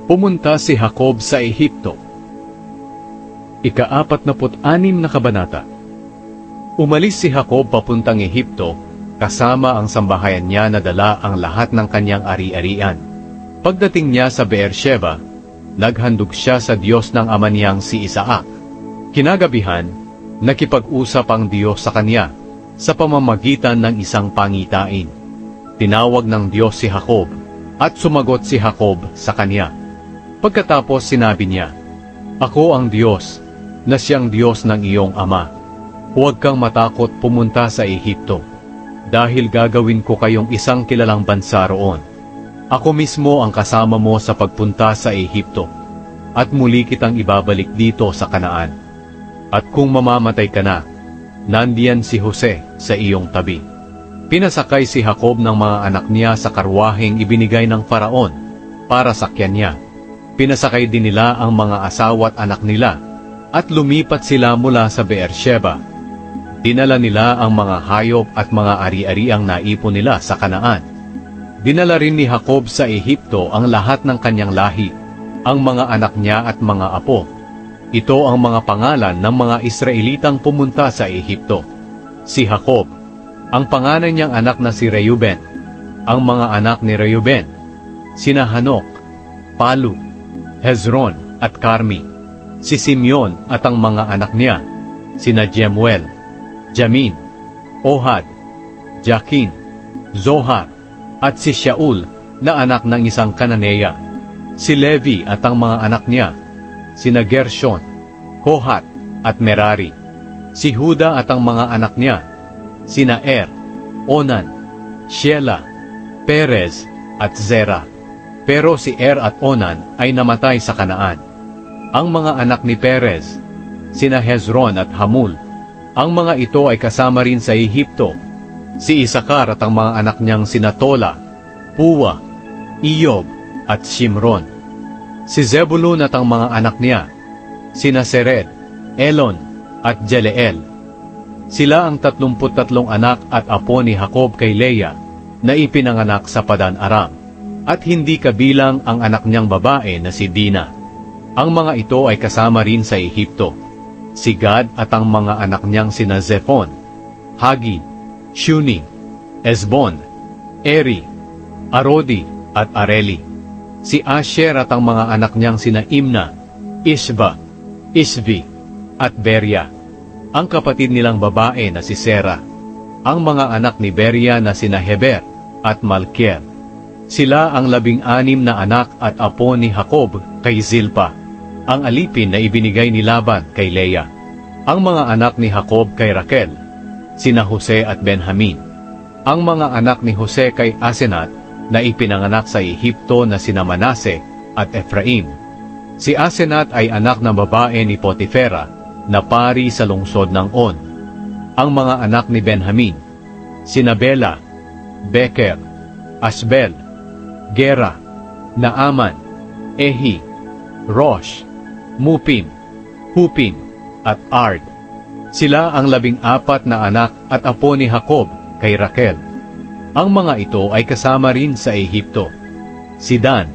Pumunta si Jacob sa Ehipto. Ika-46 na kabanata. Umalis si Jacob papuntang Ehipto, kasama ang sambahayan niya na dala ang lahat ng kanyang ari-arian. Pagdating niya sa Beersheba, naghandog siya sa Diyos ng ama niyang si Isaac. Kinagabihan, nakipag-usap ang Diyos sa kanya sa pamamagitan ng isang pangitain. Tinawag ng Diyos si Jacob at sumagot si Jacob sa kanya. Pagkatapos sinabi niya, "Ako ang Diyos, na siyang Diyos ng iyong ama. Huwag kang matakot pumunta sa Ehipto, dahil gagawin ko kayong isang kilalang bansa roon. Ako mismo ang kasama mo sa pagpunta sa Ehipto, at muli kitang ibabalik dito sa Kanaan. At kung mamamatay ka na, nandiyan si Jose sa iyong tabi." Pinasakay si Jacob ng mga anak niya sa karwaheng ibinigay ng Faraon para sakyan niya. Pinasakay din nila ang mga asawa at anak nila, at lumipat sila mula sa Beersheba. Dinala nila ang mga hayop at mga ari-ariang naipon nila sa Kanaan. Dinala rin ni Jacob sa Ehipto ang lahat ng kanyang lahi, ang mga anak niya at mga apo. Ito ang mga pangalan ng mga Israelitang pumunta sa Ehipto. Si Jacob, ang panganay niyang anak na si Reuben, ang mga anak ni Reuben, sina Hanok, Palu, Hezron at Carmi. Si Simeon at ang mga anak niya, sina Jemuel, Jamin, Ohad, Jakin, Zohar, at si Shaul na anak ng isang Kananeya. Si Levi at ang mga anak niya, sina Gershon, Kohat at Merari. Si Huda at ang mga anak niya, sina Onan, Shelah, Perez at Zerah. Pero si at Onan ay namatay sa Kanaan. Ang mga anak ni Perez, sina Hezron at Hamul. Ang mga ito ay kasama rin sa Ehipto. Si Isakar at ang mga anak niyang sina Tola, Puwa, Iyob at Shimron. Si Zebulun at ang mga anak niya, sina Sered, Elon at Jeleel. Sila ang 33 anak at apo ni Jacob kay Leah na ipinanganak sa Padan Aram, at hindi kabilang ang anak niyang babae na si Dina. Ang mga ito ay kasama rin sa Ehipto. Si Gad at ang mga anak niyang sina Zephon, Hagi, Shuni, Esbon, Eri, Arodi at Areli. Si Asher at ang mga anak niyang sina Imna, Ishba, Ishvi at Beria. Ang kapatid nilang babae na si Sera. Ang mga anak ni Beria na sina Heber at Malkiel. Sila ang 16 na anak at apo ni Jacob kay Zilpa, ang alipin na ibinigay ni Laban kay Leah. Ang mga anak ni Jacob kay Raquel, sina Jose at Benjamin. Ang mga anak ni Jose kay Asenat na ipinanganak sa Ehipto na sina Manase at Ephraim. Si Asenat ay anak ng babae ni Potifera na pari sa lungsod ng On. Ang mga anak ni Benjamin, sina Bela, Beker, Asbel, Gera, Naaman, Ehi, Rosh, Mupim, Hupim, at Ard. Sila ang 14 na anak at apo ni Jacob kay Raquel. Ang mga ito ay kasama rin sa Ehipto. Si Dan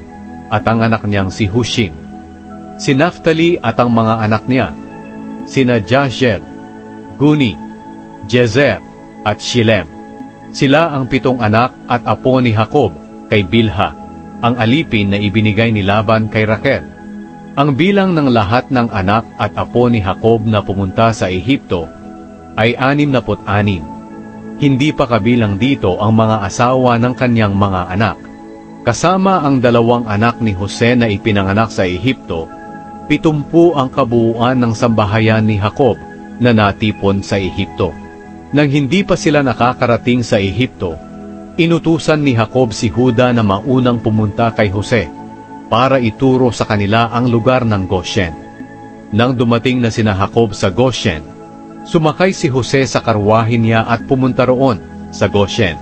at ang anak niyang si Hushim. Si Naphtali at ang mga anak niya, sina Jahzeel, Guni, Jezer at Shilem. Sila ang 7 anak at apo ni Jacob kay Bilha, ang alipin na ibinigay ni Laban kay Raquel. Ang bilang ng lahat ng anak at apo ni Jacob na pumunta sa Ehipto ay 66. Hindi pa kabilang dito ang mga asawa ng kanyang mga anak. Kasama ang 2 anak ni Jose na ipinanganak sa Ehipto, 70 ang kabuuan ng sambahayan ni Jacob na natipon sa Ehipto. Nang hindi pa sila nakakarating sa Ehipto, inutusan ni Jacob si Huda na maunang pumunta kay Jose para ituro sa kanila ang lugar ng Goshen. Nang dumating na sina Jacob sa Goshen, sumakay si Jose sa karwahe niya at pumunta roon sa Goshen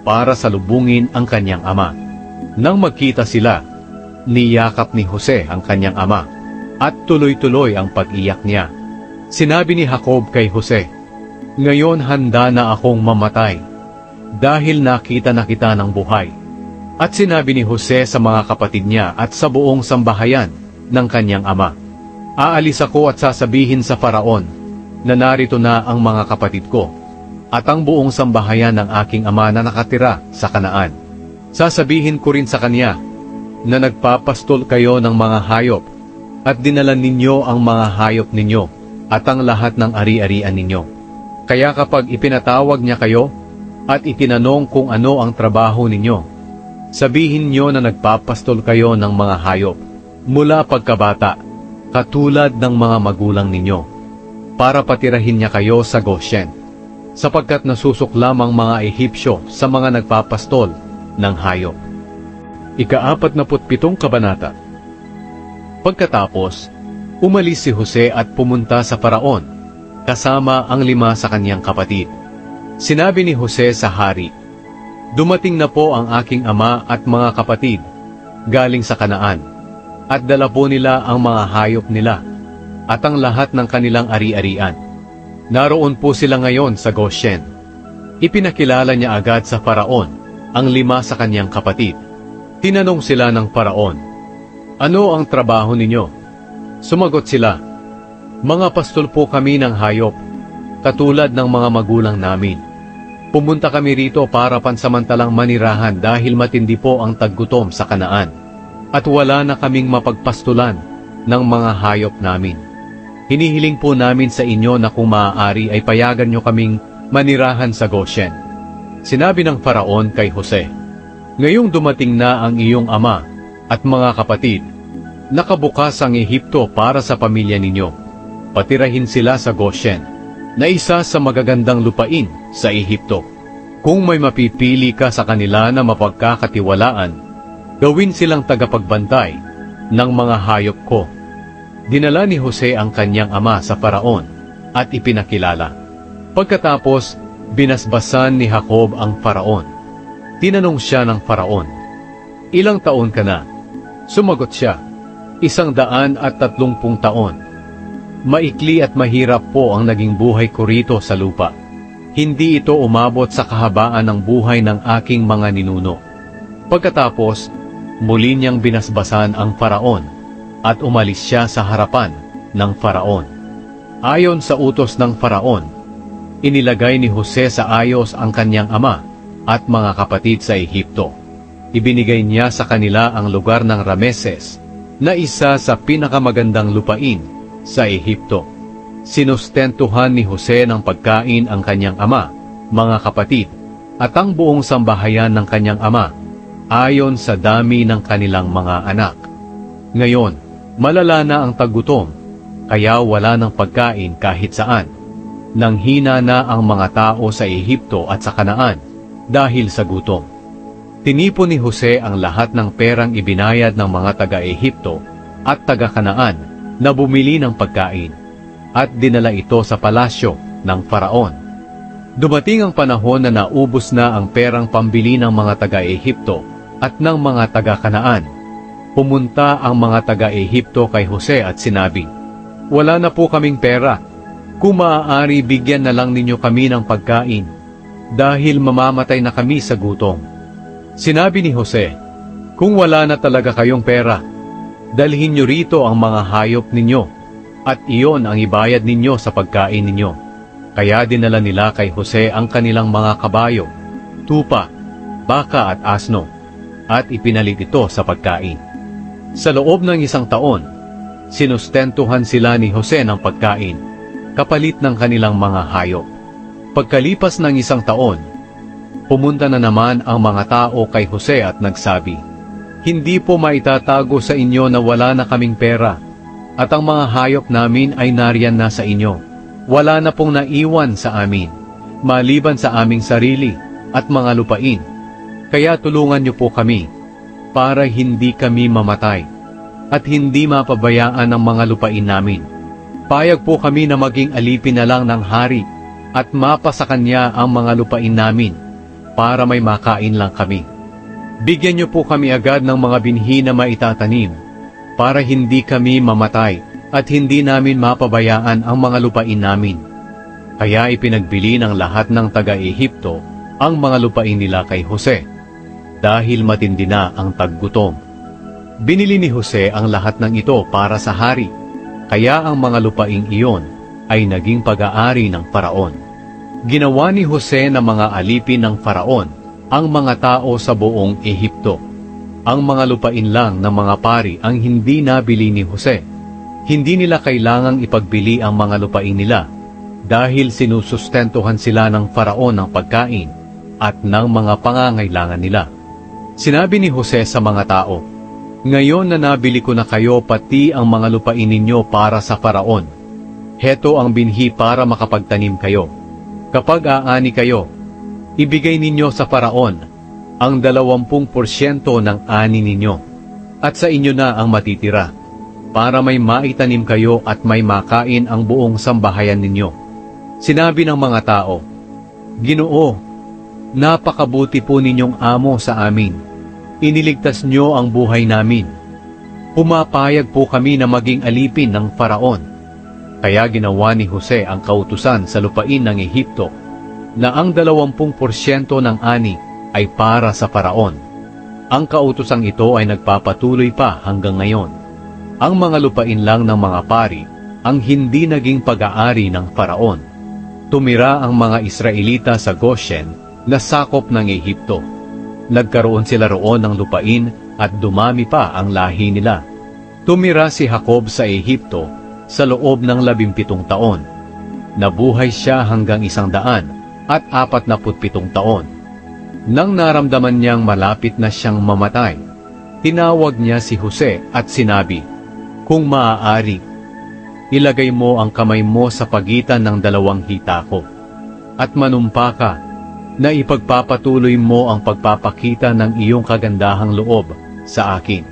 para salubungin ang kanyang ama. Nang magkita sila, niyakap ni Jose ang kanyang ama at tuloy-tuloy ang pag-iyak niya. Sinabi ni Jacob kay Jose, "Ngayon handa na akong mamatay, dahil nakita na kita ng buhay. At sinabi ni Jose sa mga kapatid niya at sa buong sambahayan ng kanyang ama, "Aalis ako at sasabihin sa Faraon na narito na ang mga kapatid ko at ang buong sambahayan ng aking ama na nakatira sa Kanaan. Sasabihin ko rin sa kanya na nagpapastol kayo ng mga hayop at dinala ninyo ang mga hayop ninyo at ang lahat ng ari-arian ninyo. Kaya kapag ipinatawag niya kayo at itinanong kung ano ang trabaho ninyo, sabihin niyo na nagpapastol kayo ng mga hayop mula pagkabata, katulad ng mga magulang ninyo, para patirahin niya kayo sa Goshen, sapagkat nasusuklam ang mga Ehipsyo sa mga nagpapastol ng hayop." Ika-47 kabanata. Pagkatapos, umalis si Jose at pumunta sa Faraon, kasama ang 5 sa kanyang kapatid. Sinabi ni Jose sa hari, "Dumating na po ang aking ama at mga kapatid galing sa Kanaan, at dala po nila ang mga hayop nila at ang lahat ng kanilang ari-arian. Naroon po sila ngayon sa Goshen." Ipinakilala niya agad sa Faraon ang 5 sa kanyang kapatid. Tinanong sila ng Faraon, "Ano ang trabaho ninyo?" Sumagot sila, "Mga pastol po kami ng hayop, katulad ng mga magulang namin. Pumunta kami rito para pansamantalang manirahan dahil matindi po ang taggutom sa Kanaan, at wala na kaming mapagpastulan ng mga hayop namin. Hinihiling po namin sa inyo na kung maaari ay payagan nyo kaming manirahan sa Goshen." Sinabi ng Faraon kay Jose, "Ngayong dumating na ang iyong ama at mga kapatid, nakabukas ang Ehipto para sa pamilya ninyo. Patirahin sila sa Goshen, na isa sa magagandang lupain sa Ehipto. Kung may mapipili ka sa kanila na mapagkakatiwalaan, gawin silang tagapagbantay ng mga hayop ko." Dinala ni Jose ang kanyang ama sa Faraon at ipinakilala. Pagkatapos, binasbasan ni Jacob ang Faraon. Tinanong siya ng Faraon, "Ilang taon ka na?" Sumagot siya, 130 taon. "Maikli at mahirap po ang naging buhay ko rito sa lupa. Hindi ito umabot sa kahabaan ng buhay ng aking mga ninuno." Pagkatapos, muli niyang binasbasan ang Faraon at umalis siya sa harapan ng Faraon. Ayon sa utos ng Faraon, inilagay ni Jose sa ayos ang kanyang ama at mga kapatid sa Ehipto. Ibinigay niya sa kanila ang lugar ng Rameses, na isa sa pinakamagandang lupain sa Ehipto. Sinustentuhan ni Jose ng pagkain ang kanyang ama, mga kapatid, at ang buong sambahayan ng kanyang ama, ayon sa dami ng kanilang mga anak. Ngayon, malala na ang taggutom, kaya wala ng pagkain kahit saan. Nanghina na ang mga tao sa Ehipto at sa Kanaan dahil sa gutom. Tinipon ni Jose ang lahat ng perang ibinayad ng mga taga-Ehipto at taga-Kanaan na bumili ng pagkain, at dinala ito sa palasyo ng Faraon. Dumating ang panahon na naubos na ang perang pambili ng mga taga-Ehipto at ng mga taga-Kanaan. Pumunta ang mga taga-Ehipto kay Jose at sinabi, "Wala na po kaming pera. Kung maaari, bigyan na lang ninyo kami ng pagkain, dahil mamamatay na kami sa gutom." Sinabi ni Jose, "Kung wala na talaga kayong pera, dalhin nyo rito ang mga hayop ninyo, at iyon ang ibayad ninyo sa pagkain ninyo." Kaya dinala nila kay Jose ang kanilang mga kabayo, tupa, baka at asno, at ipinalit ito sa pagkain. Sa loob ng 1 taon, sinustentuhan sila ni Jose ng pagkain, kapalit ng kanilang mga hayop. Pagkalipas ng 1 taon, pumunta na naman ang mga tao kay Jose at nagsabi, "Hindi po maitatago sa inyo na wala na kaming pera, at ang mga hayop namin ay nariyan na sa inyo. Wala na pong naiwan sa amin, maliban sa aming sarili at mga lupain. Kaya tulungan niyo po kami, para hindi kami mamatay, at hindi mapabayaan ang mga lupain namin. Payag po kami na maging alipin na lang ng hari, at mapa sa kanya ang mga lupain namin, para may makain lang kami. Bigyan niyo po kami agad ng mga binhi na maitatanim, para hindi kami mamatay at hindi namin mapabayaan ang mga lupain namin." Kaya ipinagbili ng lahat ng taga-Ehipto ang mga lupain nila kay Jose. dahil matindi na ang taggutom. Binili ni Jose ang lahat ng ito para sa hari, kaya ang mga lupaing iyon ay naging pag-aari ng Faraon. Ginawa ni Jose na mga alipin ng Faraon ang mga tao sa buong Ehipto. Ang mga lupain lang ng mga pari ang hindi nabili ni Jose. Hindi nila kailangang ipagbili ang mga lupain nila dahil sinusustentuhan sila ng Faraon ng pagkain at ng mga pangangailangan nila. Sinabi ni Jose sa mga tao, "Ngayon na nabili ko na kayo pati ang mga lupain ninyo para sa Faraon. Heto ang binhi para makapagtanim kayo. Kapag aani kayo, ibigay ninyo sa Faraon ang 20% ng ani ninyo, at sa inyo na ang matitira, para may maitanim kayo at may makain ang buong sambahayan ninyo." Sinabi ng mga tao, "Ginoo, napakabuti po ninyong amo sa amin. Iniligtas nyo ang buhay namin. Pumapayag po kami na maging alipin ng Faraon." Kaya ginawa ni Jose ang kautusan sa lupain ng Ehipto na ang 20% ng ani ay para sa Faraon. Ang kautusang ito ay nagpapatuloy pa hanggang ngayon. Ang mga lupain lang ng mga pari ang hindi naging pag-aari ng Faraon. Tumira ang mga Israelita sa Goshen na sakop ng Ehipto. Nagkaroon sila roon ng lupain at dumami pa ang lahi nila. Tumira si Jacob sa Ehipto sa loob ng 17 taon. Nabuhay siya hanggang 147 taon. Nang naramdaman niyang malapit na siyang mamatay, tinawag niya si Jose at sinabi, "Kung maaari, ilagay mo ang kamay mo sa pagitan ng 2 hita ko, at manumpa ka na ipagpapatuloy mo ang pagpapakita ng iyong kagandahang loob sa akin.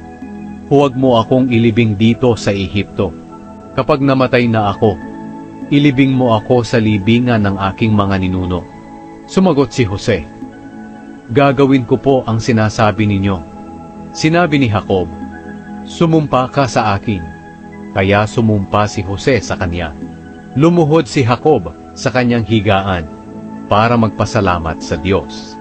Huwag mo akong ilibing dito sa Ehipto. Kapag namatay na ako, ilibing mo ako sa libingan ng aking mga ninuno." Sumagot si Jose, "Gagawin ko po ang sinasabi ninyo." Sinabi ni Jacob, "Sumumpa ka sa akin." Kaya sumumpa si Jose sa kanya. Lumuhod si Jacob sa kanyang higaan para magpasalamat sa Diyos.